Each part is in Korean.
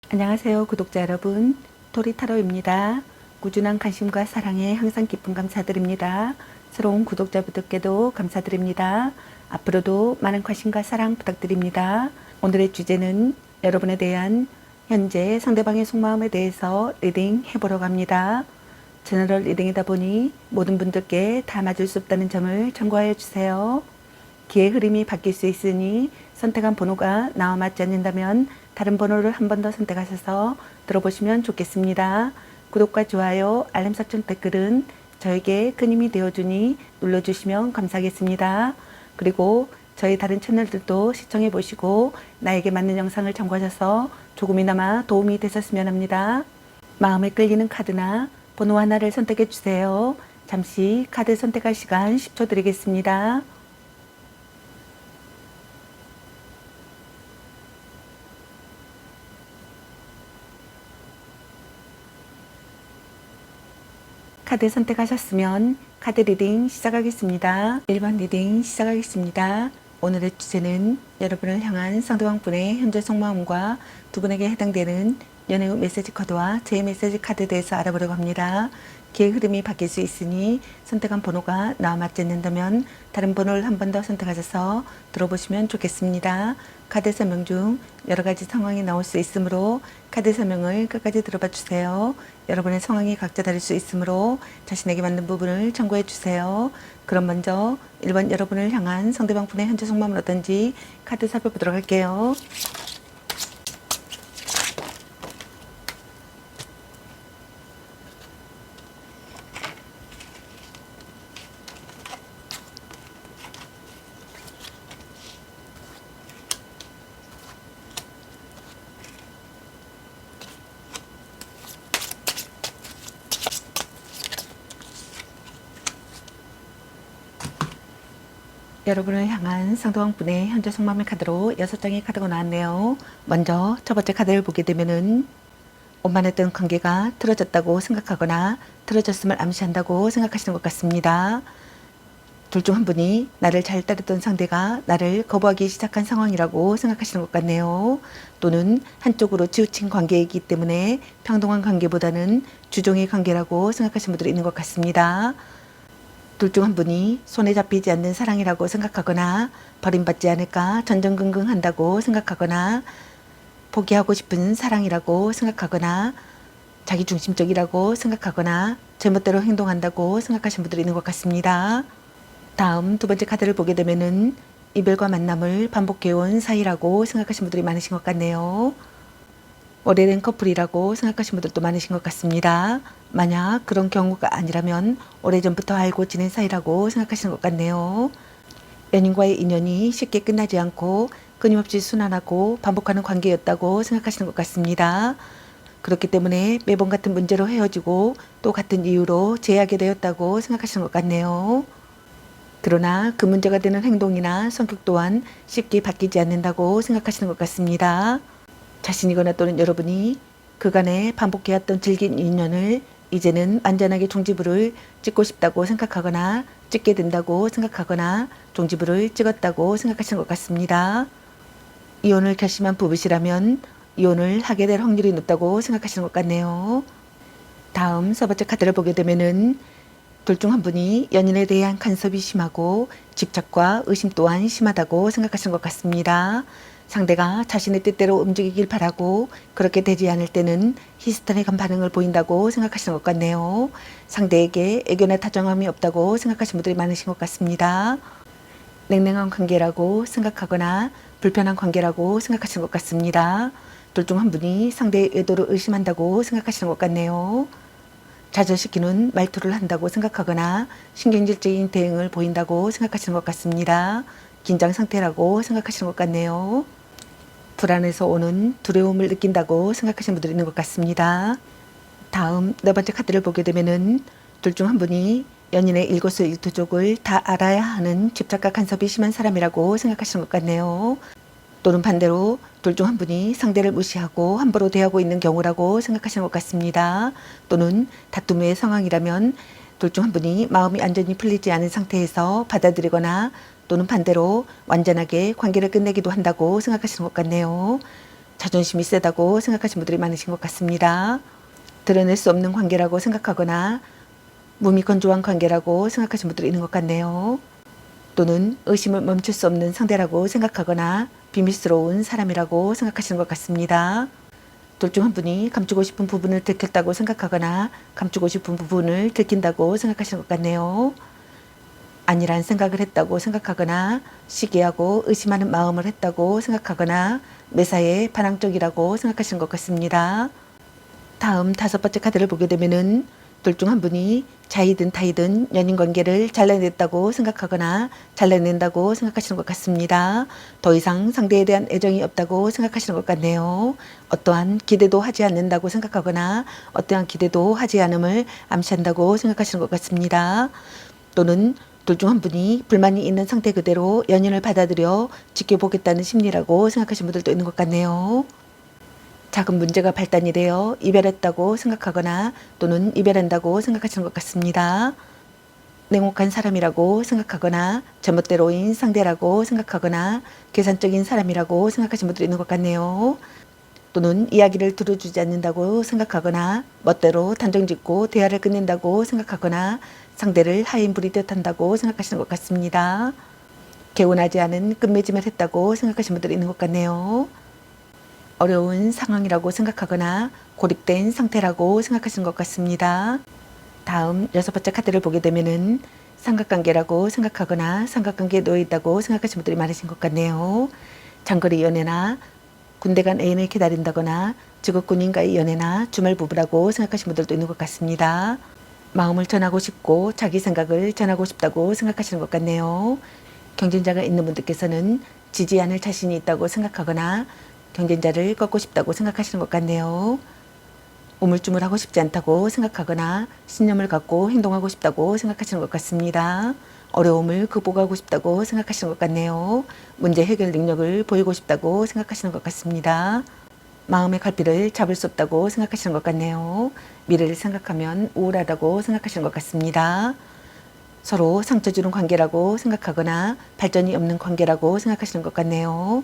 안녕하세요, 구독자 여러분. 토리타로입니다. 꾸준한 관심과 사랑에 항상 깊은 감사드립니다. 새로운 구독자분들께도 감사드립니다. 앞으로도 많은 관심과 사랑 부탁드립니다. 오늘의 주제는 여러분에 대한 현재 상대방의 속마음에 대해서 리딩 해보려고 합니다. 제너럴 리딩이다 보니 모든 분들께 다 맞을 수 없다는 점을 참고하여 주세요. 기의 흐름이 바뀔 수 있으니 선택한 번호가 나와 맞지 않는다면 다른 번호를 한 번 더 선택하셔서 들어보시면 좋겠습니다. 구독과 좋아요, 알림 설정, 댓글은 저에게 큰 힘이 되어주니 눌러주시면 감사하겠습니다. 그리고 저희 다른 채널들도 시청해 보시고 나에게 맞는 영상을 참고하셔서 조금이나마 도움이 되셨으면 합니다. 마음에 끌리는 카드나 번호 하나를 선택해 주세요. 잠시 카드 선택할 시간 10초 드리겠습니다. 카드 선택하셨으면 카드 리딩 시작하겠습니다. 1번 리딩 시작하겠습니다. 오늘의 주제는 여러분을 향한 상대방 분의 현재 속마음과 두 분에게 해당되는 연애 메시지 카드와 제 메시지 카드에 대해서 알아보려고 합니다. 기의 흐름이 바뀔 수 있으니 선택한 번호가 나와 맞지 않는다면 다른 번호를 한 번 더 선택하셔서 들어보시면 좋겠습니다. 카드 설명 중 여러 가지 상황이 나올 수 있으므로 카드 설명을 끝까지 들어봐 주세요. 여러분의 상황이 각자 다를 수 있으므로 자신에게 맞는 부분을 참고해 주세요. 그럼 먼저 1번 여러분을 향한 상대방 분의 현재 속마음은 어떤지 카드 살펴보도록 할게요. 여러분을 향한 상대방 분의 현재 속마음의 카드로 6장의 카드가 나왔네요. 먼저 첫 번째 카드를 보게 되면은 원만했던 관계가 틀어졌다고 생각하거나 틀어졌음을 암시한다고 생각하시는 것 같습니다. 둘 중 한 분이 나를 잘 따르던 상대가 나를 거부하기 시작한 상황이라고 생각하시는 것 같네요. 또는 한쪽으로 치우친 관계이기 때문에 평등한 관계보다는 주종의 관계라고 생각하시는 분들이 있는 것 같습니다. 둘 중 한 분이 손에 잡히지 않는 사랑이라고 생각하거나 버림받지 않을까 전전긍긍한다고 생각하거나 포기하고 싶은 사랑이라고 생각하거나 자기중심적이라고 생각하거나 제멋대로 행동한다고 생각하시는 분들이 있는 것 같습니다. 다음 두 번째 카드를 보게 되면은 이별과 만남을 반복해온 사이라고 생각하시는 분들이 많으신 것 같네요. 오래된 커플이라고 생각하시는 분들도 많으신 것 같습니다. 만약 그런 경우가 아니라면 오래전부터 알고 지낸 사이라고 생각하시는 것 같네요. 연인과의 인연이 쉽게 끝나지 않고 끊임없이 순환하고 반복하는 관계였다고 생각하시는 것 같습니다. 그렇기 때문에 매번 같은 문제로 헤어지고 또 같은 이유로 재회하게 되었다고 생각하시는 것 같네요. 그러나 그 문제가 되는 행동이나 성격 또한 쉽게 바뀌지 않는다고 생각하시는 것 같습니다. 자신이거나 또는 여러분이 그간에 반복해왔던 질긴 인연을 이제는 완전하게 종지부를 찍고 싶다고 생각하거나 찍게 된다고 생각하거나 종지부를 찍었다고 생각하시는 것 같습니다. 이혼을 결심한 부부시라면 이혼을 하게 될 확률이 높다고 생각하시는 것 같네요. 다음 세 번째 카드를 보게 되면은 둘 중 한 분이 연인에 대한 간섭이 심하고 집착과 의심 또한 심하다고 생각하시는 것 같습니다. 상대가 자신의 뜻대로 움직이길 바라고 그렇게 되지 않을 때는 히스테릭한 반응을 보인다고 생각하시는 것 같네요. 상대에게 애교나 다정함이 없다고 생각하시는 분들이 많으신 것 같습니다. 냉랭한 관계라고 생각하거나 불편한 관계라고 생각하시는 것 같습니다. 둘 중 한 분이 상대의 의도를 의심한다고 생각하시는 것 같네요. 좌절시키는 말투를 한다고 생각하거나 신경질적인 대응을 보인다고 생각하시는 것 같습니다. 긴장 상태라고 생각하시는 것 같네요. 불안해서 오는 두려움을 느낀다고 생각하시는 분들이 있는 것 같습니다. 다음 네 번째 카드를 보게 되면은 둘 중 한 분이 연인의 일거수일투족을 다 알아야 하는 집착과 간섭이 심한 사람이라고 생각하시는 것 같네요. 또는 반대로 둘 중 한 분이 상대를 무시하고 함부로 대하고 있는 경우라고 생각하시는 것 같습니다. 또는 다툼의 상황이라면 둘 중 한 분이 마음이 완전히 풀리지 않은 상태에서 받아들이거나 또는 반대로 완전하게 관계를 끝내기도 한다고 생각하시는 것 같네요. 자존심이 세다고 생각하시는 분들이 많으신 것 같습니다. 드러낼 수 없는 관계라고 생각하거나 몸이 건조한 관계라고 생각하시는 분들이 있는 것 같네요. 또는 의심을 멈출 수 없는 상대라고 생각하거나 비밀스러운 사람이라고 생각하시는 것 같습니다. 둘 중 한 분이 감추고 싶은 부분을 들켰다고 생각하거나 감추고 싶은 부분을 들킨다고 생각하시는 것 같네요. 아니란 생각을 했다고 생각하거나 시기하고 의심하는 마음을 했다고 생각하거나 매사에 반항적이라고 생각하시는 것 같습니다. 다음 5번째 카드를 보게 되면은 둘 중 한 분이 자이든 타이든 연인 관계를 잘라냈다고 생각하거나 잘라낸다고 생각하시는 것 같습니다. 더 이상 상대에 대한 애정이 없다고 생각하시는 것 같네요. 어떠한 기대도 하지 않는다고 생각하거나 어떠한 기대도 하지 않음을 암시한다고 생각하시는 것 같습니다. 또는 둘 중 한 분이 불만이 있는 상태 그대로 연인을 받아들여 지켜보겠다는 심리라고 생각하시는 분들도 있는 것 같네요. 작은 문제가 발단이 되어 이별했다고 생각하거나 또는 이별한다고 생각하시는 것 같습니다. 냉혹한 사람이라고 생각하거나 제멋대로인 상대라고 생각하거나 계산적인 사람이라고 생각하시는 분들이 있는 것 같네요. 또는 이야기를 들어주지 않는다고 생각하거나 멋대로 단정짓고 대화를 끝낸다고 생각하거나 상대를 하인불이 뜻한다고 생각하시는 것 같습니다. 개운하지 않은 끝맺음을 했다고 생각하시는 분들이 있는 것 같네요. 어려운 상황이라고 생각하거나 고립된 상태라고 생각하시는 것 같습니다. 다음 6번째 카드를 보게 되면은 삼각관계라고 생각하거나 삼각관계에 놓여 있다고 생각하시는 분들이 많으신 것 같네요. 장거리 연애나 군대 간 애인을 기다린다거나 직업군인과의 연애나 주말 부부라고 생각하시는 분들도 있는 것 같습니다. 마음을 전하고 싶고 자기 생각을 전하고 싶다고 생각하시는 것 같네요. 경쟁자가 있는 분들께서는 지지 않을 자신이 있다고 생각하거나 경쟁자를 꺾고 싶다고 생각하시는 것 같네요. 우물쭈물하고 싶지 않다고 생각하거나 신념을 갖고 행동하고 싶다고 생각하시는 것 같습니다. 어려움을 극복하고 싶다고 생각하시는 것 같네요. 문제 해결 능력을 보이고 싶다고 생각하시는 것 같습니다. 마음의 갈피를 잡을 수 없다고 생각하시는 것 같네요. 미래를 생각하면 우울하다고 생각하시는 것 같습니다. 서로 상처 주는 관계라고 생각하거나 발전이 없는 관계라고 생각하시는 것 같네요.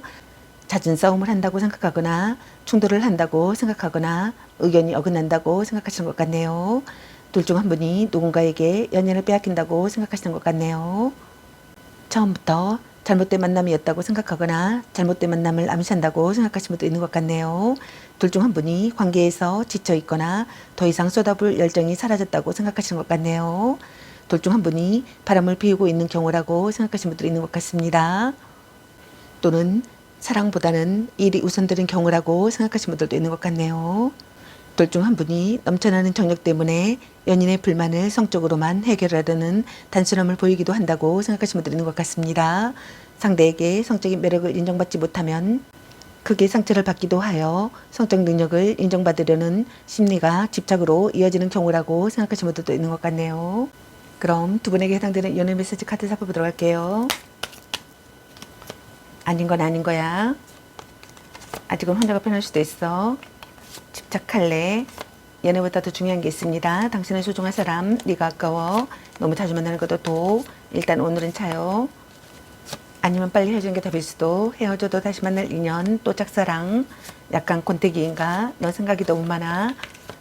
잦은 싸움을 한다고 생각하거나 충돌을 한다고 생각하거나 의견이 어긋난다고 생각하시는 것 같네요. 둘 중 한 분이 누군가에게 연연을 빼앗긴다고 생각하시는 것 같네요. 처음부터 잘못된 만남이었다고 생각하거나 잘못된 만남을 암시한다고 생각하시는 분도 있는 것 같네요. 둘 중 한 분이 관계에서 지쳐 있거나 더 이상 쏟아부을 열정이 사라졌다고 생각하시는 것 같네요. 둘 중 한 분이 바람을 피우고 있는 경우라고 생각하시는 분들이 있는 것 같습니다. 또는 사랑보다는 일이 우선되는 경우라고 생각하시는 분들도 있는 것 같네요. 둘 중 한 분이 넘쳐나는 정력 때문에 연인의 불만을 성적으로만 해결하려는 단순함을 보이기도 한다고 생각하시는 분들이 있는 것 같습니다. 상대에게 성적인 매력을 인정받지 못하면 크게 상처를 받기도 하여 성적 능력을 인정받으려는 심리가 집착으로 이어지는 경우라고 생각하시는 분들도 있는 것 같네요. 그럼 두 분에게 해당되는 연애 메시지 카드 살펴보도록 할게요. 아닌 건 아닌 거야. 아직은 혼자가 편할 수도 있어. 집착할래. 연애보다 더 중요한 게 있습니다. 당신의 소중한 사람, 네가 아까워. 너무 자주 만나는 것도 도. 일단 오늘은 차요. 아니면 빨리 헤어지는 게 답일 수도. 헤어져도 다시 만날 인연, 또 짝사랑. 약간 권태기인가? 너 생각이 너무 많아.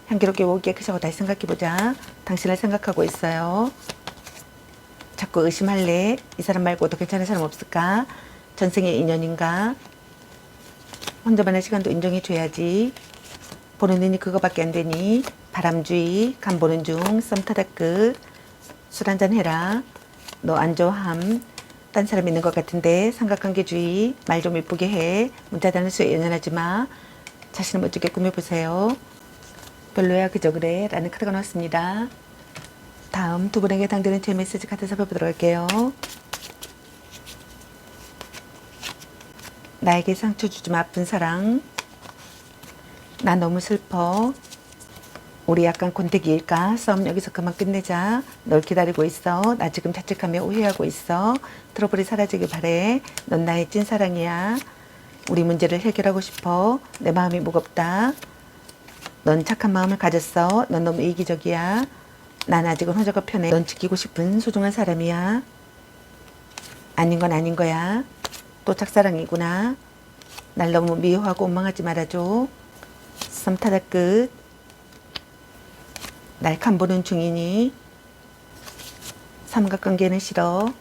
향기롭게 목 깨끗하고 다시 생각해보자. 당신을 생각하고 있어요. 자꾸 의심할래. 이 사람 말고 더 괜찮은 사람 없을까? 전생의 인연인가? 혼자만의 시간도 인정해줘야지. 보는 눈이 그거밖에 안 되니. 바람주의, 간 보는 중, 썸 타다 끝. 술 한잔 해라. 너 안 좋아함. 딴 사람 있는 것 같은데. 삼각관계주의, 말 좀 예쁘게 해. 문자 다는 수에 연연하지 마. 자신을 멋지게 꾸며보세요. 별로야 그저 그래 라는 카드가 나왔습니다. 다음 두 분에게 해당되는 제 메시지 카드 살펴보도록 할게요. 나에게 상처 주지 마 아픈 사랑. 나 너무 슬퍼. 우리 약간 권태기일까? 싸움 여기서 그만 끝내자. 널 기다리고 있어. 나 지금 자책하며 후회하고 있어. 트러블이 사라지길 바래. 넌 나의 찐사랑이야. 우리 문제를 해결하고 싶어. 내 마음이 무겁다. 넌 착한 마음을 가졌어. 넌 너무 이기적이야. 난 아직은 혼자가 편해. 넌 지키고 싶은 소중한 사람이야. 아닌 건 아닌 거야. 또 짝사랑이구나. 날 너무 미워하고 원망하지 말아줘. 썸 타다 끝. 날 간보는 중이니 삼각관계는 싫어.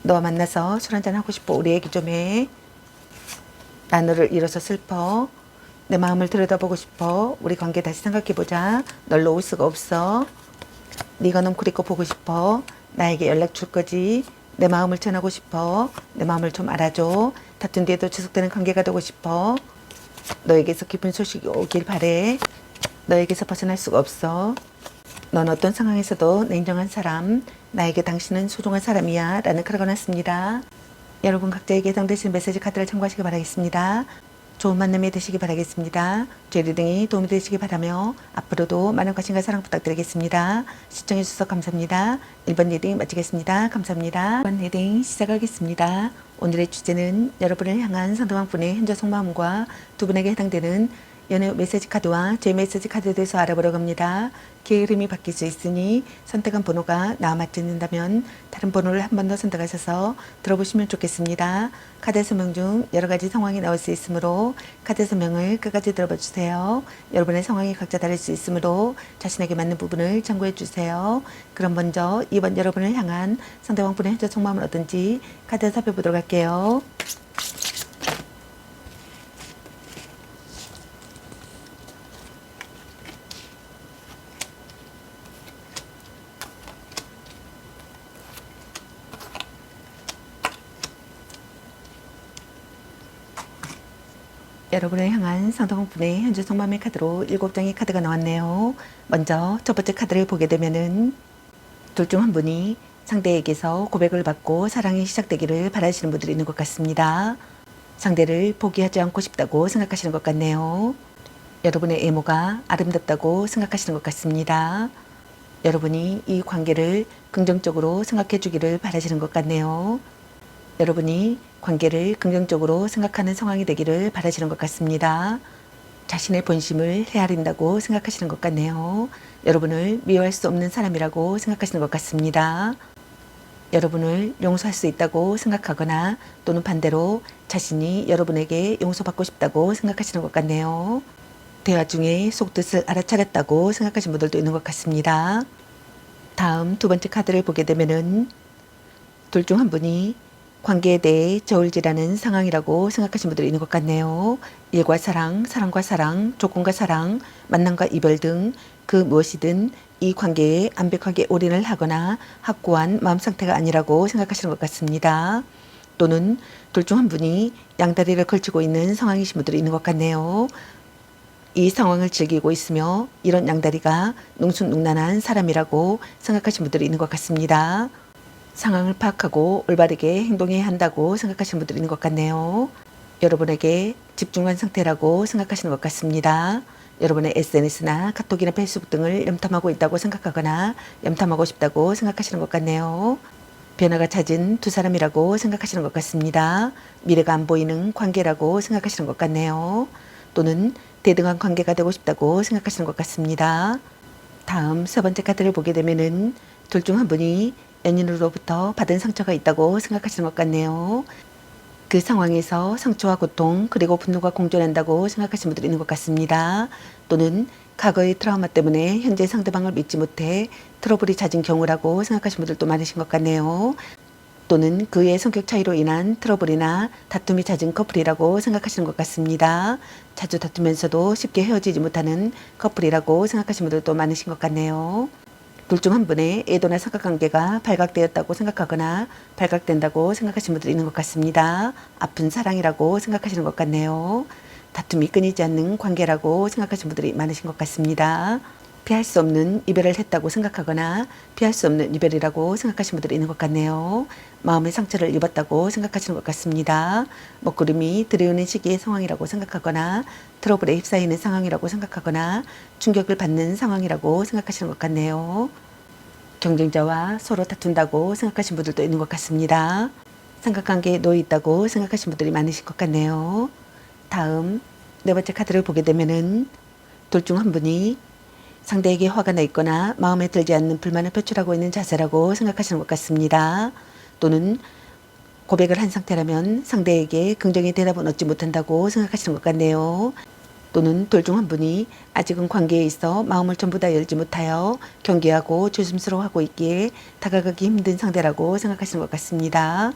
너와 만나서 술 한잔 하고 싶어. 우리 얘기 좀 해. 나 너를 잃어서 슬퍼. 내 마음을 들여다보고 싶어. 우리 관계 다시 생각해보자. 널 놓을 수가 없어. 네가 너무 그립고 보고 싶어. 나에게 연락 줄 거지. 내 마음을 전하고 싶어. 내 마음을 좀 알아줘. 다툰 뒤에도 지속되는 관계가 되고 싶어. 너에게서 기쁜 소식이 오길 바래. 너에게서 벗어날 수가 없어. 넌 어떤 상황에서도 냉정한 사람. 나에게 당신은 소중한 사람이야. 라는 카드가 났습니다. 여러분 각자에게 해당되시는 메시지 카드를 참고하시기 바라겠습니다. 좋은 만남이 되시기 바라겠습니다. 제 리딩이 도움이 되시기 바라며 앞으로도 많은 관심과 사랑 부탁드리겠습니다. 시청해주셔서 감사합니다. 1번 리딩 마치겠습니다. 감사합니다. 2번 리딩 시작하겠습니다. 오늘의 주제는 여러분을 향한 상대방 분의 현재 속마음과 두 분에게 해당되는 연애 메시지 카드와 제 메시지 카드에 대해서 알아보려고 합니다. 기의 흐름이 바뀔 수 있으니 선택한 번호가 나와 맞지 않는다면 다른 번호를 한 번 더 선택하셔서 들어보시면 좋겠습니다. 카드 설명 중 여러 가지 상황이 나올 수 있으므로 카드 설명을 끝까지 들어봐 주세요. 여러분의 상황이 각자 다를 수 있으므로 자신에게 맞는 부분을 참고해 주세요. 그럼 먼저 이번 여러분을 향한 상대방 분의 현재 속마음은 어떤지 카드 살펴보도록 할게요. 여러분을 향한 상대방 분의 현재 속마음의 카드로 7장의 카드가 나왔네요. 먼저 첫 번째 카드를 보게 되면은 둘 중 한 분이 상대에게서 고백을 받고 사랑이 시작되기를 바라시는 분들이 있는 것 같습니다. 상대를 포기하지 않고 싶다고 생각하시는 것 같네요. 여러분의 외모가 아름답다고 생각하시는 것 같습니다. 여러분이 이 관계를 긍정적으로 생각해 주기를 바라시는 것 같네요. 여러분이 관계를 긍정적으로 생각하는 상황이 되기를 바라시는 것 같습니다. 자신의 본심을 헤아린다고 생각하시는 것 같네요. 여러분을 미워할 수 없는 사람이라고 생각하시는 것 같습니다. 여러분을 용서할 수 있다고 생각하거나 또는 반대로 자신이 여러분에게 용서받고 싶다고 생각하시는 것 같네요. 대화 중에 속뜻을 알아차렸다고 생각하시는 분들도 있는 것 같습니다. 다음 두 번째 카드를 보게 되면은 둘 중 한 분이 관계에 대해 저울질하는 상황이라고 생각하시는 분들이 있는 것 같네요. 일과 사랑, 사랑과 사랑, 조건과 사랑, 만남과 이별 등 그 무엇이든 이 관계에 완벽하게 올인을 하거나 확고한 마음 상태가 아니라고 생각하시는 것 같습니다. 또는 둘 중 한 분이 양다리를 걸치고 있는 상황이신 분들이 있는 것 같네요. 이 상황을 즐기고 있으며 이런 양다리가 능sun능란한 사람이라고 생각하시는 분들이 있는 것 같습니다. 상황을 파악하고 올바르게 행동해야 한다고 생각하시는 분들이 있는 것 같네요. 여러분에게 집중한 상태라고 생각하시는 것 같습니다. 여러분의 SNS나 카톡이나 페이스북 등을 염탐하고 있다고 생각하거나 염탐하고 싶다고 생각하시는 것 같네요. 변화가 잦은 두 사람이라고 생각하시는 것 같습니다. 미래가 안 보이는 관계라고 생각하시는 것 같네요. 또는 대등한 관계가 되고 싶다고 생각하시는 것 같습니다. 다음 세 번째 카드를 보게 되면은 둘 중 한 분이 연인으로부터 받은 상처가 있다고 생각하시는 것 같네요. 그 상황에서 상처와 고통 그리고 분노가 공존한다고 생각하시는 분들이 있는 것 같습니다. 또는 과거의 트라우마 때문에 현재 상대방을 믿지 못해 트러블이 잦은 경우라고 생각하시는 분들도 많으신 것 같네요. 또는 그의 성격 차이로 인한 트러블이나 다툼이 잦은 커플이라고 생각하시는 것 같습니다. 자주 다투면서도 쉽게 헤어지지 못하는 커플이라고 생각하시는 분들도 많으신 것 같네요. 둘 중 한 분의 애도나 삼각관계가 발각되었다고 생각하거나 발각된다고 생각하시는 분들이 있는 것 같습니다. 아픈 사랑이라고 생각하시는 것 같네요. 다툼이 끊이지 않는 관계라고 생각하시는 분들이 많으신 것 같습니다. 피할 수 없는 이별을 했다고 생각하거나 피할 수 없는 이별이라고 생각하시는 분들이 있는 것 같네요. 마음의 상처를 입었다고 생각하시는 것 같습니다. 먹구름이 들이오는 시기의 상황이라고 생각하거나 트러블에 휩싸이는 상황이라고 생각하거나 충격을 받는 상황이라고 생각하시는 것 같네요. 경쟁자와 서로 다툰다고 생각하시는 분들도 있는 것 같습니다. 삼각관계에 놓여 있다고 생각하시는 분들이 많으실 것 같네요. 다음 네 번째 카드를 보게 되면은 둘 중 한 분이 상대에게 화가 나 있거나 마음에 들지 않는 불만을 표출하고 있는 자세라고 생각하시는 것 같습니다. 또는 고백을 한 상태라면 상대에게 긍정의 대답은 얻지 못한다고 생각하시는 것 같네요. 또는 둘 중 한 분이 아직은 관계에 있어 마음을 전부 다 열지 못하여 경계하고 조심스러워하고 있기에 다가가기 힘든 상대라고 생각하시는 것 같습니다.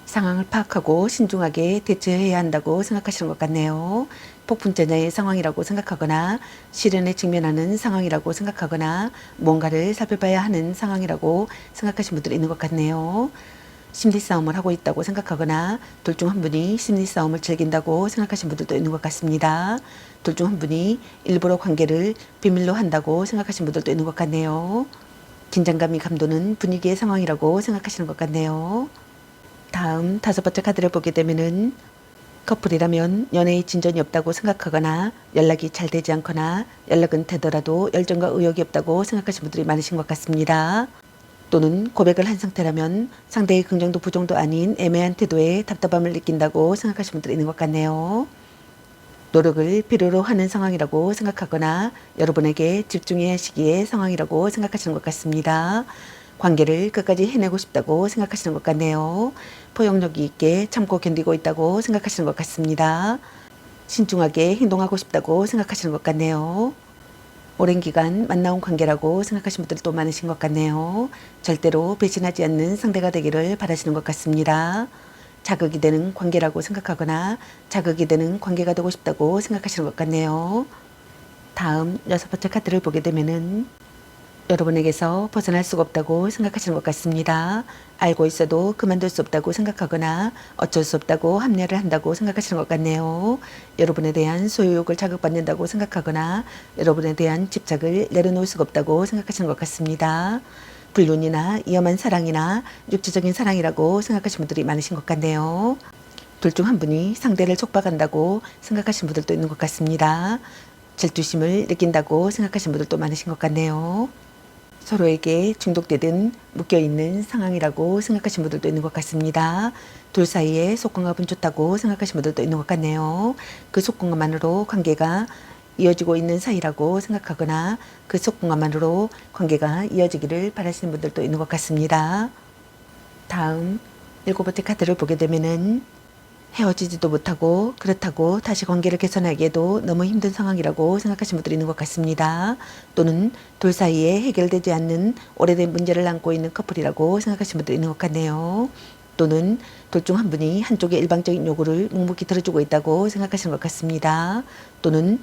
상황을 파악하고 신중하게 대처해야 한다고 생각하시는 것 같네요. 폭풍전야의 상황이라고 생각하거나 시련에 직면하는 상황이라고 생각하거나 뭔가를 살펴봐야 하는 상황이라고 생각하시는 분들이 있는 것 같네요. 심리 싸움을 하고 있다고 생각하거나 둘 중 한 분이 심리 싸움을 즐긴다고 생각하시는 분들도 있는 것 같습니다. 둘 중 한 분이 일부러 관계를 비밀로 한다고 생각하시는 분들도 있는 것 같네요. 긴장감이 감도는 분위기의 상황이라고 생각하시는 것 같네요. 다음 5번째 카드를 보게 되면은 커플이라면 연애의 진전이 없다고 생각하거나 연락이 잘 되지 않거나 연락은 되더라도 열정과 의욕이 없다고 생각하시는 분들이 많으신 것 같습니다. 또는 고백을 한 상태라면 상대의 긍정도 부정도 아닌 애매한 태도에 답답함을 느낀다고 생각하시는 분들이 있는 것 같네요. 노력을 필요로 하는 상황이라고 생각하거나 여러분에게 집중해야 하시기의 상황이라고 생각하시는 것 같습니다. 관계를 끝까지 해내고 싶다고 생각하시는 것 같네요. 포용력이 있게 참고 견디고 있다고 생각하시는 것 같습니다. 신중하게 행동하고 싶다고 생각하시는 것 같네요. 오랜 기간 만나온 관계라고 생각하시는 분들도 많으신 것 같네요. 절대로 배신하지 않는 상대가 되기를 바라시는 것 같습니다. 자극이 되는 관계라고 생각하거나 자극이 되는 관계가 되고 싶다고 생각하시는 것 같네요. 다음 6번째 카드를 보게 되면은 여러분에게서 벗어날 수가 없다고 생각하시는 것 같습니다. 알고 있어도 그만둘 수 없다고 생각하거나 어쩔 수 없다고 합리화를 한다고 생각하시는 것 같네요. 여러분에 대한 소유욕을 자극받는다고 생각하거나 여러분에 대한 집착을 내려놓을 수가 없다고 생각하시는 것 같습니다. 불륜이나 위험한 사랑이나 육체적인 사랑이라고 생각하시는 분들이 많으신 것 같네요. 둘 중 한 분이 상대를 촉박한다고 생각하시는 분들도 있는 것 같습니다. 질투심을 느낀다고 생각하시는 분들도 많으신 것 같네요. 서로에게 중독되든 묶여있는 상황이라고 생각하시는 분들도 있는 것 같습니다. 둘 사이에 속궁합은 좋다고 생각하시는 분들도 있는 것 같네요. 그 속궁합만으로 관계가 이어지고 있는 사이라고 생각하거나 그 속궁합만으로 관계가 이어지기를 바라시는 분들도 있는 것 같습니다. 다음 7번째 카드를 보게 되면은 헤어지지도 못하고 그렇다고 다시 관계를 개선하기에도 너무 힘든 상황이라고 생각하시는 분들이 있는 것 같습니다. 또는 둘 사이에 해결되지 않는 오래된 문제를 안고 있는 커플이라고 생각하시는 분들이 있는 것 같네요. 또는 둘 중 한 분이 한쪽의 일방적인 요구를 묵묵히 들어주고 있다고 생각하시는 것 같습니다. 또는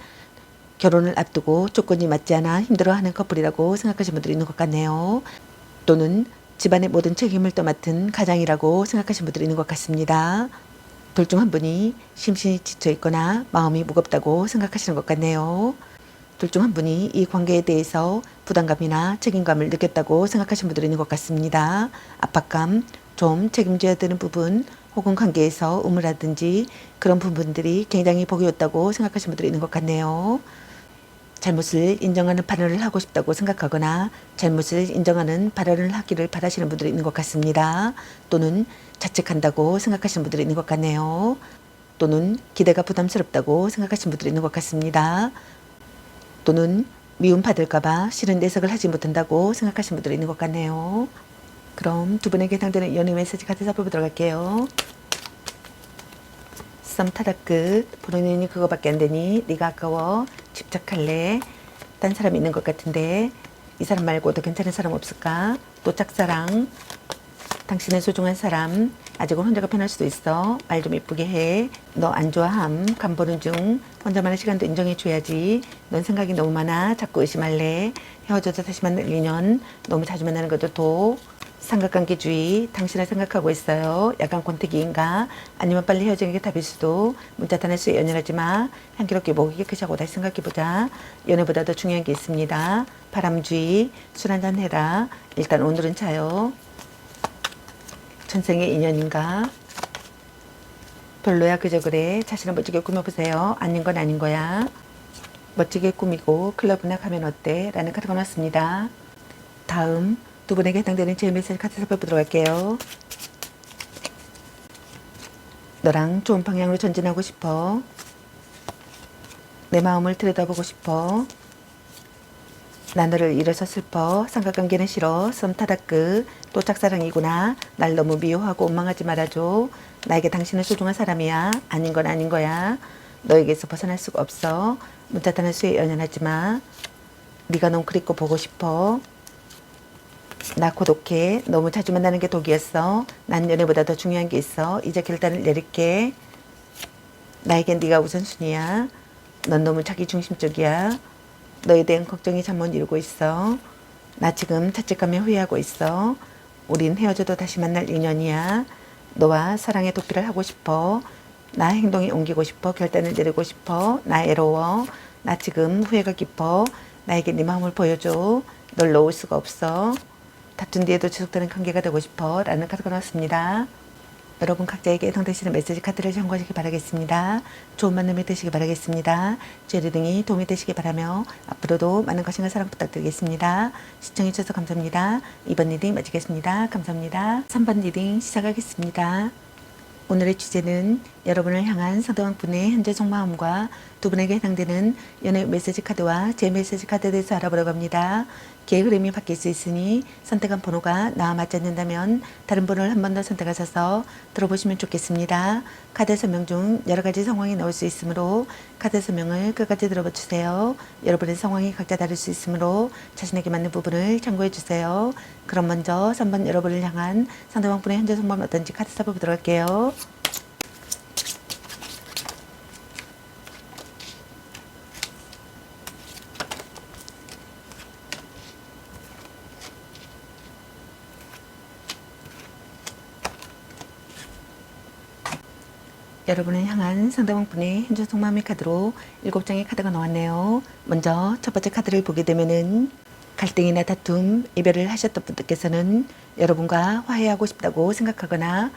결혼을 앞두고 조건이 맞지 않아 힘들어하는 커플이라고 생각하시는 분들이 있는 것 같네요. 또는 집안의 모든 책임을 떠맡은 가장이라고 생각하시는 분들이 있는 것 같습니다. 둘 중 한 분이 심신이 지쳐 있거나 마음이 무겁다고 생각하시는 것 같네요. 둘 중 한 분이 이 관계에 대해서 부담감이나 책임감을 느꼈다고 생각하시는 분들이 있는 것 같습니다. 압박감, 좀 책임져야 되는 부분 혹은 관계에서 의무라든지 그런 부분들이 굉장히 버거웠다고 생각하시는 분들이 있는 것 같네요. 잘못을 인정하는 발언을 하고 싶다고 생각하거나 잘못을 인정하는 발언을 하기를 바라시는 분들이 있는 것 같습니다. 또는 자책한다고 생각하시는 분들이 있는 것 같네요. 또는 기대가 부담스럽다고 생각하시는 분들이 있는 것 같습니다. 또는 미움받을까봐 싫은 내색을 하지 못한다고 생각하시는 분들이 있는 것 같네요. 그럼 두 분에게 해당되는 연애 메시지 카드 살펴보도록 할게요. 썸 타다 끝. 본인이 그거밖에 안 되니 네가 아까워. 집착할래. 딴 사람이 있는 것 같은데 이 사람 말고 더 괜찮은 사람 없을까? 또 짝사랑. 당신의 소중한 사람. 아직은 혼자가 편할 수도 있어. 말 좀 예쁘게 해. 너 안 좋아함. 간 보는 중. 혼자만의 시간도 인정해 줘야지. 넌 생각이 너무 많아. 자꾸 의심할래. 헤어져서 다시 만날 인연. 너무 자주 만나는 것도 도. 삼각관계주의. 당신을 생각하고 있어요. 약간 권태기인가? 아니면 빨리 헤어지는 게 답일 수도. 문자 단할 수 연연하지 마. 향기롭게 목이 깨끗하고 다시 생각해보자. 연애보다 더 중요한 게 있습니다. 바람주의. 술 한잔 해라. 일단 오늘은 자요. 전생의 인연인가? 별로야 그저 그래. 자신을 멋지게 꾸며보세요. 아닌 건 아닌 거야. 멋지게 꾸미고 클럽이나 가면 어때? 라는 카드가 나왔습니다. 다음 두 분에게 해당되는 제일 메시지 카드 살펴보도록 할게요. 너랑 좋은 방향으로 전진하고 싶어. 내 마음을 들여다보고 싶어. 나 너를 잃어서 슬퍼. 삼각관계는 싫어. 썸 타다 끝. 또 짝사랑이구나. 날 너무 미워하고 원망하지 말아줘. 나에게 당신은 소중한 사람이야. 아닌 건 아닌 거야. 너에게서 벗어날 수가 없어. 문자 타는 수에 연연하지 마. 네가 너무 그립고 보고 싶어. 나 고독해. 너무 자주 만나는 게 독이었어. 난 연애보다 더 중요한 게 있어. 이제 결단을 내릴게. 나에겐 네가 우선순위야. 넌 너무 자기 중심적이야. 너에 대한 걱정이 잠 못 이루고 있어. 나 지금 자책감에 후회하고 있어. 우린 헤어져도 다시 만날 인연이야. 너와 사랑의 도피를 하고 싶어. 나 행동이 옮기고 싶어. 결단을 내리고 싶어. 나 애로워. 나 지금 후회가 깊어. 나에게 네 마음을 보여줘. 널 놓을 수가 없어. 다툰 뒤에도 지속되는 관계가 되고 싶어. 라는 카드가 나왔습니다. 여러분 각자에게 해당되시는 메시지 카드를 참고하시기 바라겠습니다. 좋은 만남이 되시기 바라겠습니다. 제 리딩이 도움이 되시기 바라며 앞으로도 많은 관심과 사랑 부탁드리겠습니다. 시청해주셔서 감사합니다. 2번 리딩 마치겠습니다. 감사합니다. 3번 리딩 시작하겠습니다. 오늘의 주제는 여러분을 향한 상대방 분의 현재 속마음과 두 분에게 해당되는 연애 메시지 카드와 제 메시지 카드에 대해서 알아보려고 합니다. 기의 흐름이 바뀔 수 있으니 선택한 번호가 나와 맞지 않는다면 다른 번호를 한 번 더 선택하셔서 들어보시면 좋겠습니다. 카드 설명 중 여러 가지 상황이 나올 수 있으므로 카드 설명을 끝까지 들어봐 주세요. 여러분의 상황이 각자 다를 수 있으므로 자신에게 맞는 부분을 참고해 주세요. 그럼 먼저 3번 여러분을 향한 상대방 분의 현재 속마음이 어떤지 카드 써보도록 할게요. 여러분을 향한 상대방 분의 현재 속마음의 카드로 7장의 카드가 나왔네요. 먼저 첫 번째 카드를 보게 되면은 갈등이나 다툼, 이별을 하셨던 분들께서는 여러분과 화해하고 싶다고 생각하거나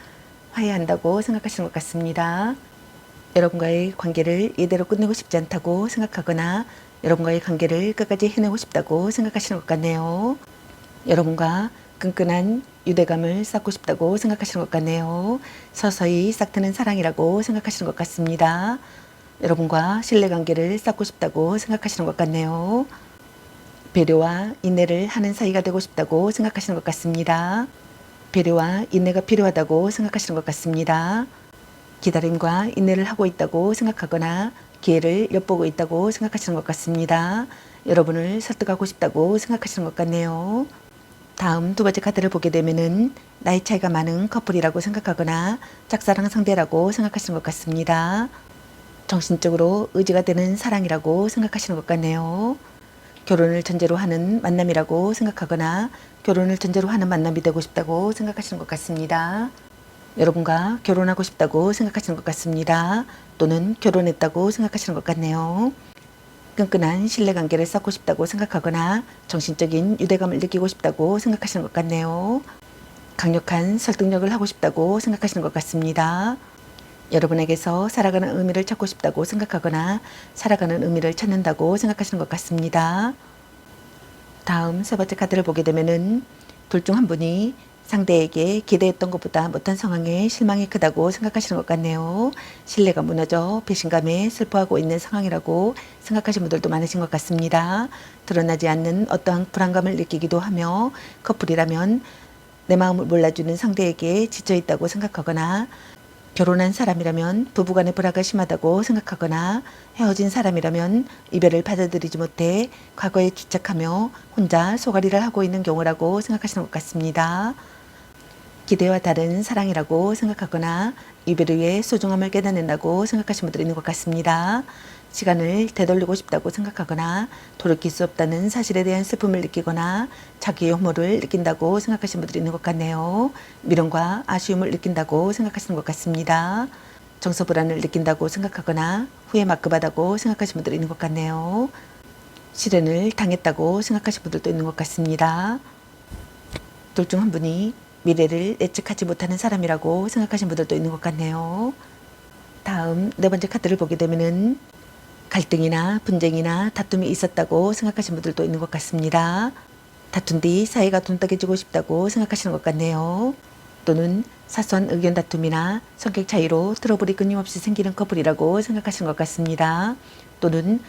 화해한다고 생각하시는 것 같습니다. 여러분과의 관계를 이대로 끝내고 싶지 않다고 생각하거나 여러분과의 관계를 끝까지 해내고 싶다고 생각하시는 것 같네요. 여러분과 끈끈한 유대감을 쌓고 싶다고 생각하시는 것 같네요. 서서히 싹트는 사랑이라고 생각하시는 것 같습니다. 여러분과 신뢰관계를 쌓고 싶다고 생각하시는 것 같네요. 배려와 인내를 하는 사이가 되고 싶다고 생각하시는 것 같습니다. 배려와 인내가 필요하다고 생각하시는 것 같습니다. 기다림과 인내를 하고 있다고 생각하거나 기회를 엿보고 있다고 생각하시는 것 같습니다. 여러분을 설득하고 싶다고 생각하시는 것 같네요. 다음 두 번째 카드를 보게 되면은 나이 차이가 많은 커플이라고 생각하거나 짝사랑 상대라고 생각하시는 것 같습니다. 정신적으로 의지가 되는 사랑이라고 생각하시는 것 같네요. 결혼을 전제로 하는 만남이라고 생각하거나 결혼을 전제로 하는 만남이 되고 싶다고 생각하시는 것 같습니다. 여러분과 결혼하고 싶다고 생각하시는 것 같습니다. 또는 결혼했다고 생각하시는 것 같네요. 끈끈한 신뢰관계를 쌓고 싶다고 생각하거나 정신적인 유대감을 느끼고 싶다고 생각하시는 것 같네요. 강력한 설득력을 하고 싶다고 생각하시는 것 같습니다. 여러분에게서 살아가는 의미를 찾고 싶다고 생각하거나 살아가는 의미를 찾는다고 생각하시는 것 같습니다. 다음 세 번째 카드를 보게 되면은 둘 중 한 분이 상대에게 기대했던 것보다 못한 상황에 실망이 크다고 생각하시는 것 같네요. 신뢰가 무너져 배신감에 슬퍼하고 있는 상황이라고 생각하시는 분들도 많으신 것 같습니다. 드러나지 않는 어떠한 불안감을 느끼기도 하며 커플이라면 내 마음을 몰라주는 상대에게 지쳐있다고 생각하거나 결혼한 사람이라면 부부간의 불화가 심하다고 생각하거나 헤어진 사람이라면 이별을 받아들이지 못해 과거에 집착하며 혼자 소가리를 하고 있는 경우라고 생각하시는 것 같습니다. 기대와 다른 사랑이라고 생각하거나 이별 후에 소중함을 깨닫는다고 생각하시는 분들이 있는 것 같습니다. 시간을 되돌리고 싶다고 생각하거나 돌이킬 수 없다는 사실에 대한 슬픔을 느끼거나 자기의 혐오를 느낀다고 생각하시는 분들이 있는 것 같네요. 미련과 아쉬움을 느낀다고 생각하시는 것 같습니다. 정서 불안을 느낀다고 생각하거나 후회 막급하다고 생각하시는 분들이 있는 것 같네요. 실현을 당했다고 생각하시는 분들도 있는 것 같습니다. 둘 중 한 분이 미래를 예측하지 못하는 사람이라고 생각하시는 분들도 있는 것 같네요. 다음 네 번째 카드를 보게 되면은 갈등이나 분쟁이나 다툼이 있었다고 생각하시는 분들도 있는 것 같습니다. 다툰 뒤 사이가 돈독해지고 싶다고 생각하시는 것 같네요. 또는 사소한 의견 다툼이나 성격 차이로 트러블이 끊임없이 생기는 커플이라고 생각하시는 것 같습니다. 또는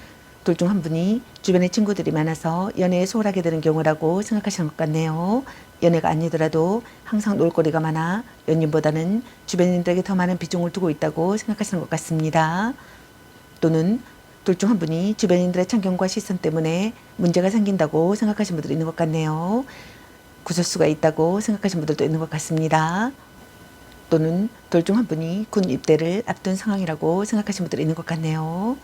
둘 중 한 분이 주변에 친구들이 많아서 연애에 소홀하게 되는 경우라고 생각하시는 것 같네요. 연애가 아니더라도 항상 놀거리가 많아 연인보다는 주변인들에게 더 많은 비중을 두고 있다고 생각하시는 것 같습니다. 또는 둘 중 한 분이 주변인들의 참견과 시선 때문에 문제가 생긴다고 생각하시는 분들이 있는 것 같네요. 구설수가 있다고 생각하시는 분들도 있는 것 같습니다. 또는 둘 중 한 분이 군 입대를 앞둔 상황이라고 생각하시는 분들이 있는 것 같네요.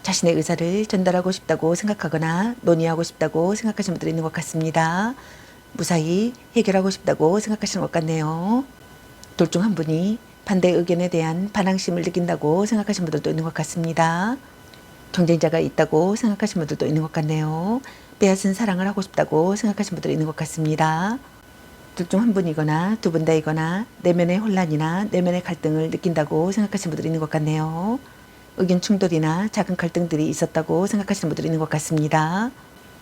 자신의 의사를 전달하고 싶다고 생각하거나 논의하고 싶다고 생각하시는 분들이 있는 것 같습니다. 무사히 해결하고 싶다고 생각하시는 것 같네요. 둘 중 한 분이 반대 의견에 대한 반항심을 느낀다고 생각하시는 분들도 있는 것 같습니다. 경쟁자가 있다고 생각하시는 분들도 있는 것 같네요. 빼앗은 사랑을 하고 싶다고 생각하시는 분들이 있는 것 같습니다. 둘 중 한 분이거나 두 분 다이거나 내면의 혼란이나 내면의 갈등을 느낀다고 생각하시는 분들이 있는 것 같네요. 의견 충돌이나 작은 갈등들이 있었다고 생각하시는 분들이 있는 것 같습니다.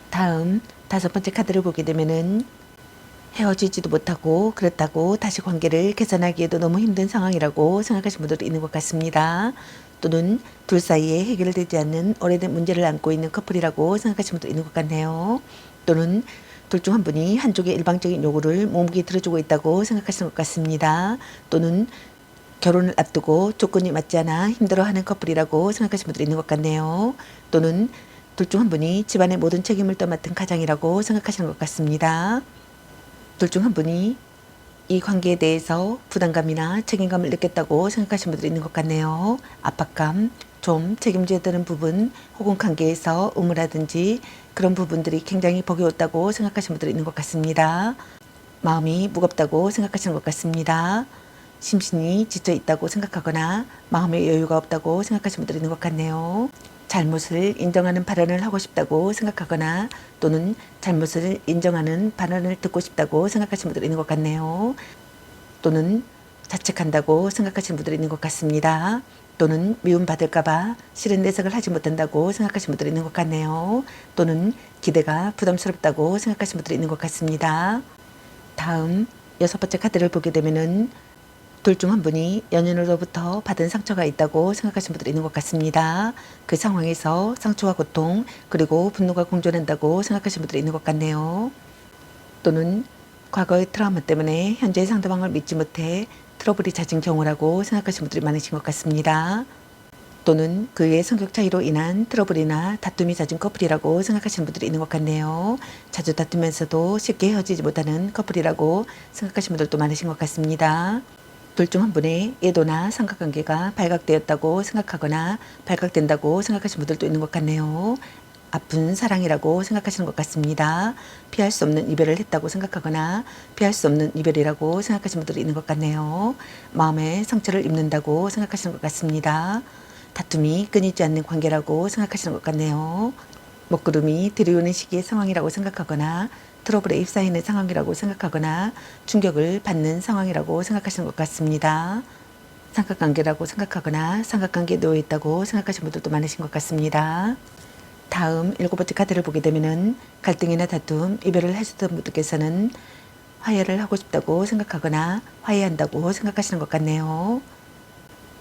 다음 5번째 카드를 보게 되면은 헤어지지도 못하고 그렇다고 다시 관계를 개선하기에도 너무 힘든 상황이라고 생각하시는 분들이 있는 것 같습니다. 또는 둘 사이에 해결되지 않는 오래된 문제를 안고 있는 커플이라고 생각하시는 분도 있는 것 같네요. 또는 둘 중 한 분이 한쪽의 일방적인 요구를 묵묵히 들어주고 있다고 생각하시는 것 같습니다. 또는 결혼을 앞두고 조건이 맞지 않아 힘들어하는 커플이라고 생각하시는 분들이 있는 것 같네요. 또는 둘 중 한 분이 집안의 모든 책임을 떠맡은 가장이라고 생각하시는 것 같습니다. 둘 중 한 분이 이 관계에 대해서 부담감이나 책임감을 느꼈다고 생각하시는 분들이 있는 것 같네요. 압박감, 좀 책임져야 되는 부분 혹은 관계에서 의무라든지 그런 부분들이 굉장히 버거웠다고 생각하시는 분들이 있는 것 같습니다. 마음이 무겁다고 생각하시는 것 같습니다. 심신이 지쳐 있다고 생각하거나 마음의 여유가 없다고 생각하시는 분들이 있는 것 같네요. 잘못을 인정하는 발언을 하고 싶다고 생각하거나 또는 잘못을 인정하는 발언을 듣고 싶다고 생각하시는 분들이 있는 것 같네요. 또는 자책한다고 생각하시는 분들이 있는 것 같습니다. 또는 미움받을까봐 싫은 내색을 하지 못한다고 생각하시는 분들이 있는 것 같네요. 또는 기대가 부담스럽다고 생각하시는 분들이 있는 것 같습니다. 다음 6번째 카드를 보게 되면은 둘 중 한 분이 연인으로부터 받은 상처가 있다고 생각하시는 분들이 있는 것 같습니다. 그 상황에서 상처와 고통 그리고 분노가 공존한다고 생각하시는 분들이 있는 것 같네요. 또는 과거의 트라우마 때문에 현재의 상대방을 믿지 못해 트러블이 잦은 경우라고 생각하시는 분들이 많으신 것 같습니다. 또는 그의 성격 차이로 인한 트러블이나 다툼이 잦은 커플이라고 생각하시는 분들이 있는 것 같네요. 자주 다투면서도 쉽게 헤어지지 못하는 커플이라고 생각하시는 분들도 많으신 것 같습니다. 둘 중 한 분의 애도나 삼각관계가 발각되었다고 생각하거나 발각된다고 생각하시는 분들도 있는 것 같네요. 아픈 사랑이라고 생각하시는 것 같습니다. 피할 수 없는 이별을 했다고 생각하거나 피할 수 없는 이별이라고 생각하시는 분들이 있는 것 같네요. 마음에 상처를 입는다고 생각하시는 것 같습니다. 다툼이 끊이지 않는 관계라고 생각하시는 것 같네요. 먹구름이 들이오는 시기의 상황이라고 생각하거나 트러블에 휩싸이는 상황이라고 생각하거나 충격을 받는 상황이라고 생각하시는 것 같습니다. 삼각관계라고 생각하거나 삼각관계에 놓여 있다고 생각하시는 분들도 많으신 것 같습니다. 다음 7번째 카드를 보게 되면은 갈등이나 다툼, 이별을 하셨던 분들께서는 화해를 하고 싶다고 생각하거나 화해한다고 생각하시는 것 같네요.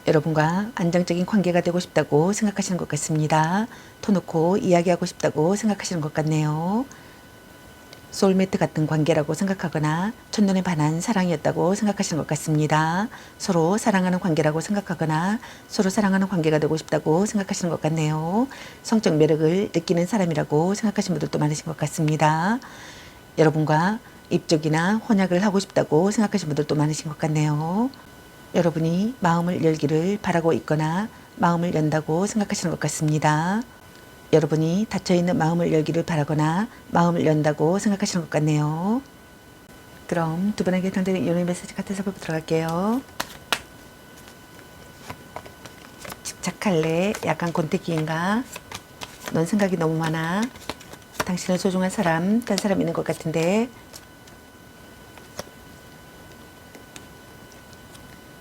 여러분과 안정적인 관계가 되고 싶다고 생각하시는 것 같습니다. 터놓고 이야기하고 싶다고 생각하시는 것 같네요. 소울메이트 같은 관계라고 생각하거나 첫눈에 반한 사랑이었다고 생각하시는 것 같습니다. 서로 사랑하는 관계라고 생각하거나 서로 사랑하는 관계가 되고 싶다고 생각하시는 것 같네요. 성적 매력을 느끼는 사람이라고 생각하시는 분들도 많으신 것 같습니다. 여러분과 입적이나 혼약을 하고 싶다고 생각하시는 분들도 많으신 것 같네요. 여러분이 마음을 열기를 바라고 있거나 마음을 연다고 생각하시는 것 같습니다. 여러분이 닫혀있는 마음을 열기를 바라거나 마음을 연다고 생각하시는 것 같네요. 그럼 두 분에게 해당되는 이론의 메시지 카드 살펴보도록 들어갈게요. 집착할래? 약간 권태기인가? 넌 생각이 너무 많아. 당신은 소중한 사람, 딴 사람 있는 것 같은데.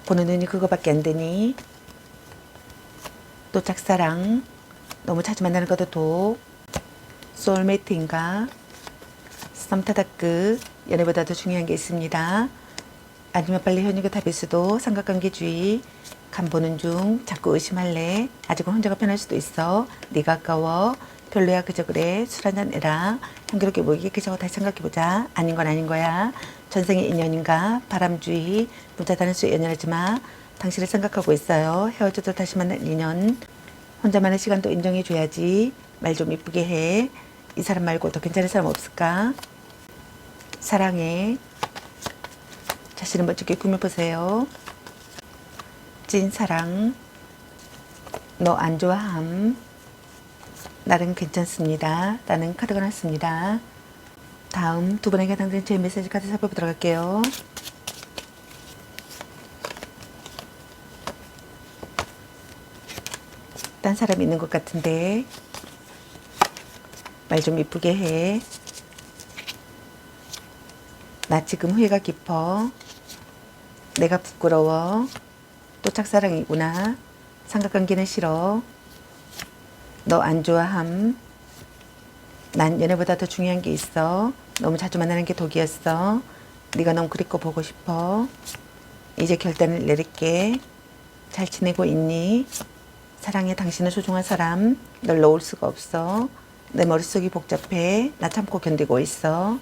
보는 눈이 그거밖에 안 되니? 또 짝사랑, 너무 자주 만나는 것도 독, 소울메이트인가? 썸타다크, 연애보다 더 중요한 게 있습니다. 아니면 빨리 현유가 답일 수도. 삼각관계주의. 간 보는 중. 자꾸 의심할래. 아직은 혼자가 편할 수도 있어. 네가 아까워. 별로야 그저 그래. 술 한잔 해라. 향기롭게 보이게 그저 다시 생각해보자. 아닌 건 아닌 거야. 전생의 인연인가. 바람주의. 문자 다는 수에 연연하지 마. 당신을 생각하고 있어요. 헤어져도 다시 만날 인연. 혼자만의 시간도 인정해줘야지. 말 좀 이쁘게 해. 이 사람 말고 더 괜찮은 사람 없을까? 사랑해. 자신을 멋지게 꾸며보세요. 찐사랑. 너 안 좋아함. 나는 괜찮습니다. 라는 카드가 났습니다. 다음 두 분에게 해당되는 제 메시지 카드 살펴보도록 할게요. 딴 사람이 있는 것 같은데 말 좀 이쁘게 해. 나 지금 후회가 깊어. 내가 부끄러워. 또 짝사랑이구나. 삼각관계는 싫어. 너 안 좋아함. 난 연애보다 더 중요한 게 있어. 너무 자주 만나는 게 독이었어. 네가 너무 그립고 보고 싶어. 이제 결단을 내릴게. 잘 지내고 있니? 사랑해. 당신은 소중한 사람. 널 놓을 수가 없어. 내 머릿속이 복잡해. 나 참고 견디고 있어.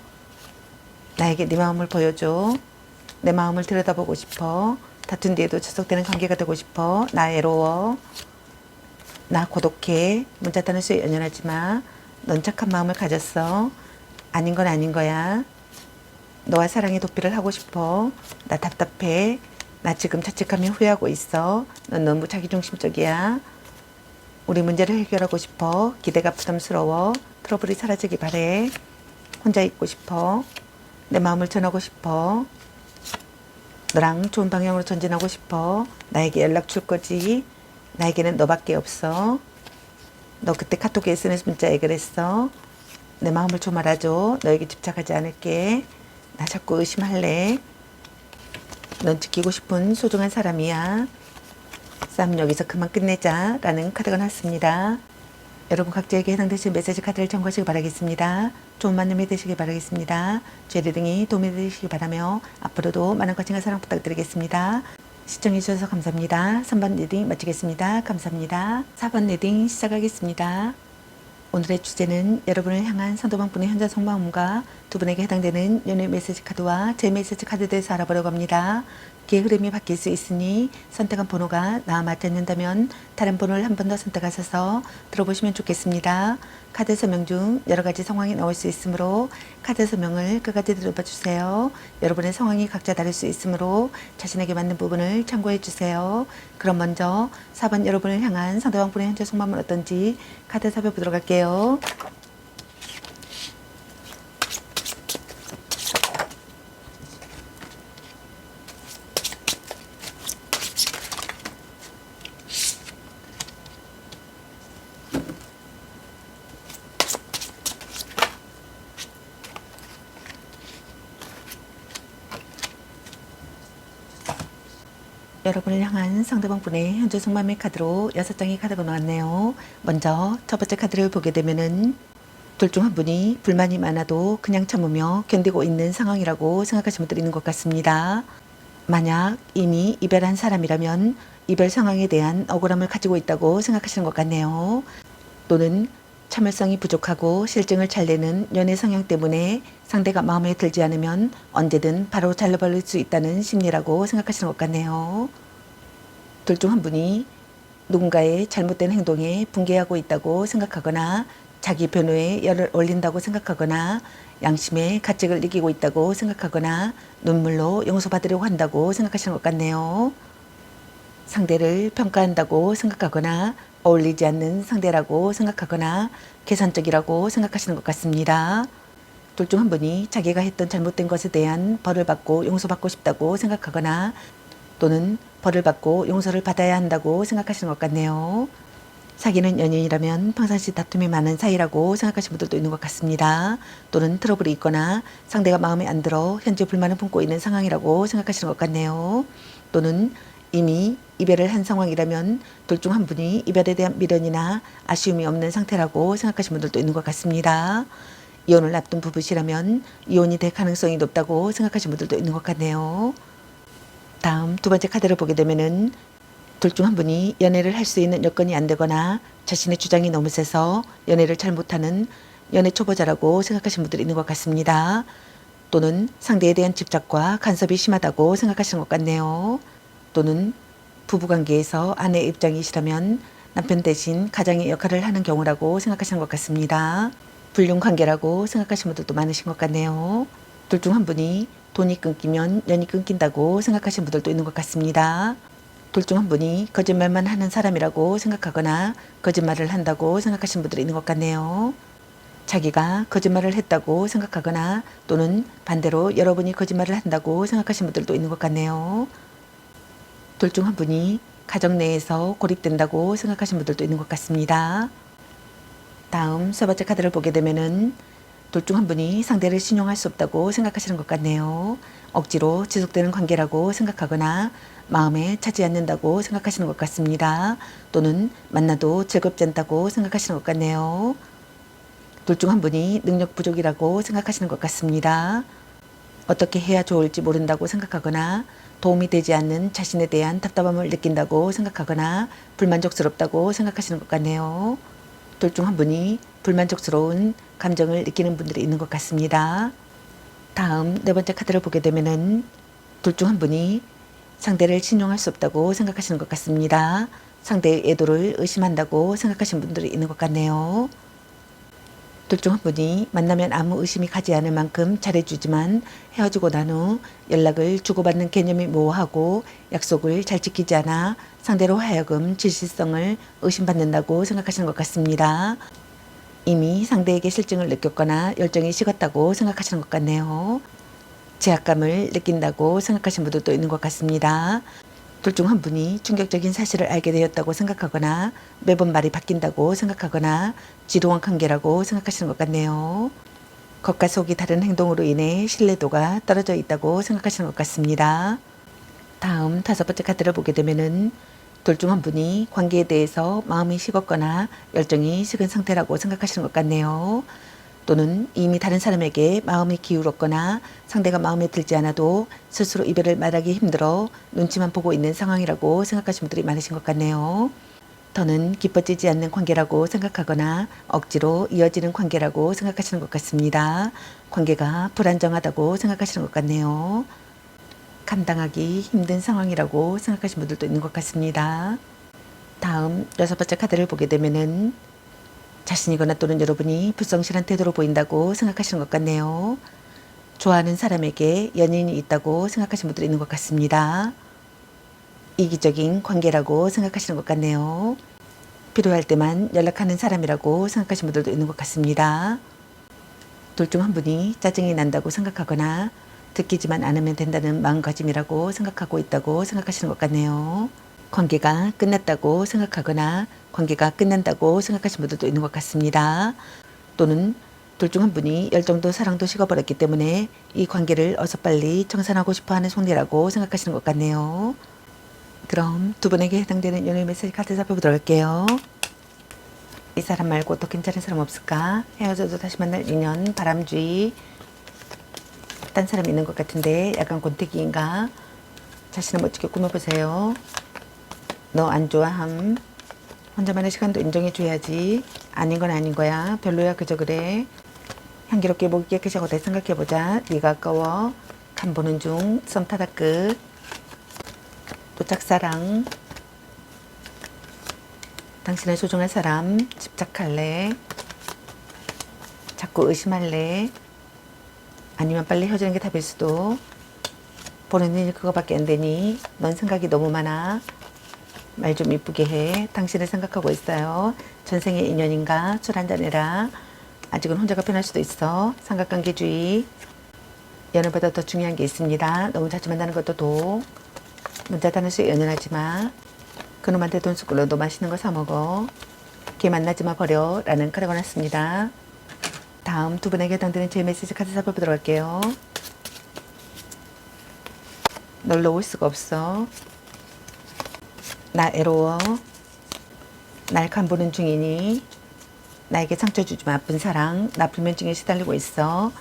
나에게 네 마음을 보여줘. 내 마음을 들여다보고 싶어. 다툰 뒤에도 지속되는 관계가 되고 싶어. 나 애로워. 나 고독해. 문자 따는 수에 연연하지 마. 넌 착한 마음을 가졌어. 아닌 건 아닌 거야. 너와 사랑의 도피를 하고 싶어. 나 답답해. 나 지금 자책하며 후회하고 있어. 넌 너무 자기중심적이야. 우리 문제를 해결하고 싶어. 기대가 부담스러워. 트러블이 사라지기 바래. 혼자 있고 싶어. 내 마음을 전하고 싶어. 너랑 좋은 방향으로 전진하고 싶어. 나에게 연락 줄 거지. 나에게는 너밖에 없어. 너 그때 카톡에 SNS 문자에 그랬어. 내 마음을 좀 알아줘. 너에게 집착하지 않을게. 나 자꾸 의심할래. 넌 지키고 싶은 소중한 사람이야. 싸움 여기서 그만 끝내자. 라는 카드가 났습니다. 여러분 각자에게 해당되신 메시지 카드를 참고하시기 바라겠습니다. 좋은 만남이 되시길 바라겠습니다. 제 리딩이 도움이 되시길 바라며 앞으로도 많은 관심과 사랑 부탁드리겠습니다. 시청해주셔서 감사합니다. 3번 리딩 마치겠습니다. 감사합니다. 4번 리딩 시작하겠습니다. 오늘의 주제는 여러분을 향한 상대방분의 현재 속마음과 두 분에게 해당되는 연애 메시지 카드와 제 메시지 카드에 대해서 알아보려고 합니다. 기의 흐름이 바뀔 수 있으니 선택한 번호가 나와 맞지 않는다면 다른 번호를 한 번 더 선택하셔서 들어보시면 좋겠습니다. 카드 설명 중 여러 가지 상황이 나올 수 있으므로 카드 설명을 끝까지 들어봐 주세요. 여러분의 상황이 각자 다를 수 있으므로 자신에게 맞는 부분을 참고해 주세요. 그럼 먼저 4번 여러분을 향한 상대방분의 현재 속마음은 어떤지 카드 살펴보도록 할게요. 여러분을 향한 상대방분의 현재 속마음의 카드로 6장의 카드가 나왔네요. 먼저 첫 번째 카드를 보게 되면은 둘 중 한 분이 불만이 많아도 그냥 참으며 견디고 있는 상황이라고 생각하시는 분들이 있는 것 같습니다. 만약 이미 이별한 사람이라면 이별 상황에 대한 억울함을 가지고 있다고 생각하시는 것 같네요. 또는 참을성이 부족하고 실증을 잘 내는 연애 성향 때문에 상대가 마음에 들지 않으면 언제든 바로 잘라버릴 수 있다는 심리라고 생각하시는 것 같네요. 둘 중 한 분이 누군가의 잘못된 행동에 분개하고 있다고 생각하거나 자기 변호에 열을 올린다고 생각하거나 양심의 가책을 이기고 있다고 생각하거나 눈물로 용서받으려고 한다고 생각하시는 것 같네요. 상대를 평가한다고 생각하거나 어울리지 않는 상대라고 생각하거나 계산적이라고 생각하시는 것 같습니다. 둘 중 한 분이 자기가 했던 잘못된 것에 대한 벌을 받고 용서받고 싶다고 생각하거나 또는 벌을 받고 용서를 받아야 한다고 생각하시는 것 같네요. 사귀는 연인이라면 평상시 다툼이 많은 사이라고 생각하시는 분들도 있는 것 같습니다. 또는 트러블이 있거나 상대가 마음에 안 들어 현재 불만을 품고 있는 상황이라고 생각하시는 것 같네요. 또는 이미 이별을 한 상황이라면 둘 중 한 분이 이별에 대한 미련이나 아쉬움이 없는 상태라고 생각하시는 분들도 있는 것 같습니다. 이혼을 앞둔 부부시라면 이혼이 될 가능성이 높다고 생각하시는 분들도 있는 것 같네요. 다음 두 번째 카드를 보게 되면은 둘 중 한 분이 연애를 할 수 있는 여건이 안 되거나 자신의 주장이 너무 세서 연애를 잘 못하는 연애 초보자라고 생각하시는 분들이 있는 것 같습니다. 또는 상대에 대한 집착과 간섭이 심하다고 생각하시는 것 같네요. 또는 부부관계에서 아내의 입장이시라면 남편 대신 가장의 역할을 하는 경우라고 생각하시는 것 같습니다. 불륜관계라고 생각하시는 분들도 많으신 것 같네요. 둘 중 한 분이 돈이 끊기면 연이 끊긴다고 생각하시는 분들도 있는 것 같습니다. 둘 중 한 분이 거짓말만 하는 사람이라고 생각하거나 거짓말을 한다고 생각하시는 분들이 있는 것 같네요. 자기가 거짓말을 했다고 생각하거나 또는 반대로 여러분이 거짓말을 한다고 생각하시는 분들도 있는 것 같네요. 둘 중 한 분이 가정 내에서 고립된다고 생각하시는 분들도 있는 것 같습니다. 다음 세 번째 카드를 보게 되면은 둘 중 한 분이 상대를 신용할 수 없다고 생각하시는 것 같네요. 억지로 지속되는 관계라고 생각하거나 마음에 차지 않는다고 생각하시는 것 같습니다. 또는 만나도 즐겁지 않다고 생각하시는 것 같네요. 둘 중 한 분이 능력 부족이라고 생각하시는 것 같습니다. 어떻게 해야 좋을지 모른다고 생각하거나 도움이 되지 않는 자신에 대한 답답함을 느낀다고 생각하거나 불만족스럽다고 생각하시는 것 같네요. 둘 중 한 분이 불만족스러운 감정을 느끼는 분들이 있는 것 같습니다. 다음 네 번째 카드를 보게 되면은 둘 중 한 분이 상대를 신용할 수 없다고 생각하시는 것 같습니다. 상대의 의도를 의심한다고 생각하시는 분들이 있는 것 같네요. 둘 중 한 분이 만나면 아무 의심이 가지 않을 만큼 잘해주지만 헤어지고 난 후 연락을 주고받는 개념이 모호하고 약속을 잘 지키지 않아 상대로 하여금 진실성을 의심받는다고 생각하시는 것 같습니다. 이미 상대에게 실증을 느꼈거나 열정이 식었다고 생각하시는 것 같네요. 제약감을 느낀다고 생각하시는 분들도 있는 것 같습니다. 둘 중 한 분이 충격적인 사실을 알게 되었다고 생각하거나 매번 말이 바뀐다고 생각하거나 지루한 관계라고 생각하시는 것 같네요. 겉과 속이 다른 행동으로 인해 신뢰도가 떨어져 있다고 생각하시는 것 같습니다. 다음 다섯 번째 카드를 보게 되면은 둘 중 한 분이 관계에 대해서 마음이 식었거나 열정이 식은 상태라고 생각하시는 것 같네요. 또는 이미 다른 사람에게 마음이 기울었거나 상대가 마음에 들지 않아도 스스로 이별을 말하기 힘들어 눈치만 보고 있는 상황이라고 생각하시는 분들이 많으신 것 같네요. 더는 깊어지지 않는 관계라고 생각하거나 억지로 이어지는 관계라고 생각하시는 것 같습니다. 관계가 불안정하다고 생각하시는 것 같네요. 감당하기 힘든 상황이라고 생각하시는 분들도 있는 것 같습니다. 다음 여섯 번째 카드를 보게 되면은 자신이거나 또는 여러분이 불성실한 태도로 보인다고 생각하시는 것 같네요. 좋아하는 사람에게 연인이 있다고 생각하시는 분들이 있는 것 같습니다. 이기적인 관계라고 생각하시는 것 같네요. 필요할 때만 연락하는 사람이라고 생각하시는 분들도 있는 것 같습니다. 둘 중 한 분이 짜증이 난다고 생각하거나 듣기지만 않으면 된다는 마음가짐이라고 생각하고 있다고 생각하시는 것 같네요. 관계가 끝났다고 생각하거나 관계가 끝난다고 생각하시는 분들도 있는 것 같습니다. 또는 둘 중 한 분이 열정도 사랑도 식어버렸기 때문에 이 관계를 어서 빨리 청산하고 싶어하는 속내라고 생각하시는 것 같네요. 그럼 두 분에게 해당되는 연애 메시지 카드 살펴보도록 할게요. 이 사람 말고 또 괜찮은 사람 없을까? 헤어져도 다시 만날 인연, 바람쥐. 딴 사람 있는 것 같은데 약간 권태기인가? 자신을 멋지게 꾸며보세요. 너 안 좋아함. 혼자만의 시간도 인정해줘야지. 아닌 건 아닌 거야. 별로야 그저 그래. 향기롭게 목이 깨끗하고 내 생각해보자. 네가 아까워. 간 보는 중. 썸 타다 끝. 또 짝사랑. 당신의 소중한 사람 집착할래? 자꾸 의심할래? 아니면 빨리 헤어지는 게 답일 수도. 보는 일 그거밖에 안 되니 넌 생각이 너무 많아. 말 좀 이쁘게 해. 당신을 생각하고 있어요. 전생의 인연인가? 술 한잔 해라. 아직은 혼자가 편할 수도 있어. 삼각관계주의. 연애보다 더 중요한 게 있습니다. 너무 자주 만나는 것도 독. 문자 단어씩 연연하지 마. 그놈한테 돈 숟글로 너 맛있는 거 사 먹어. 걔 만나지 마 버려. 라는 카드가 났습니다. 다음 두 분에게 해당되는 제 메시지 카드 살펴보도록 할게요. 널 놓을 수가 없어. 나 애로워. 날 간보는 중이니. 나에게 상처 주지 마. 아픈 사랑. 나 불면증에 시달리고 있어.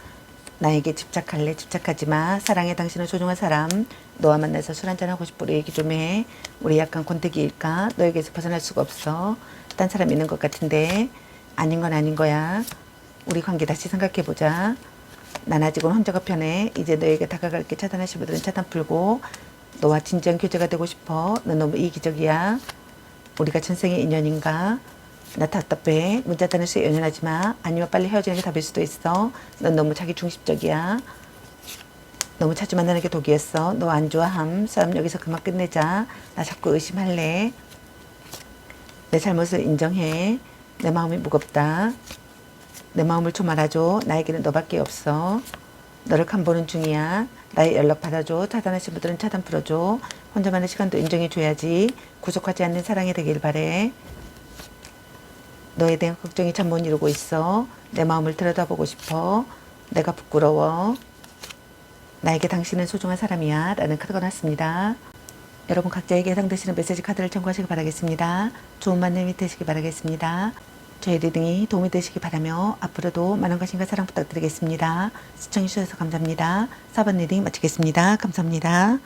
나에게 집착할래? 집착하지 마. 사랑해. 당신은 소중한 사람. 너와 만나서 술 한잔하고 싶어. 우리 얘기 좀 해. 우리 약간 권태기일까? 너에게서 벗어날 수가 없어. 딴 사람 있는 것 같은데 아닌 건 아닌 거야. 우리 관계 다시 생각해보자. 난 아직은 혼자가 편해. 이제 너에게 다가갈게. 차단하신 분들은 차단 풀고 너와 진지한 교제가 되고 싶어. 넌 너무 이기적이야. 우리가 전생의 인연인가? 나 답답해. 문자 다는 수에 연연하지 마. 아니면 빨리 헤어지는 게 답일 수도 있어. 넌 너무 자기 중심적이야. 너무 자주 만나는 게 독이었어. 너 안 좋아함. 싸움 여기서 그만 끝내자. 나 자꾸 의심할래. 내 잘못을 인정해. 내 마음이 무겁다. 내 마음을 좀 알아줘. 나에게는 너밖에 없어. 너를 간보는 중이야. 나의 연락 받아줘. 차단하신 분들은 차단 풀어줘. 혼자만의 시간도 인정해줘야지. 구속하지 않는 사랑이 되길 바래. 너에 대한 걱정이 참 못 이루고 있어. 내 마음을 들여다보고 싶어. 내가 부끄러워. 나에게 당신은 소중한 사람이야. 라는 카드가 났습니다. 여러분 각자에게 해당되시는 메시지 카드를 참고하시기 바라겠습니다. 좋은 만남이 되시기 바라겠습니다. 저희 리딩이 도움이 되시기 바라며 앞으로도 많은 관심과 사랑 부탁드리겠습니다. 시청해주셔서 감사합니다. 4번 리딩 마치겠습니다. 감사합니다.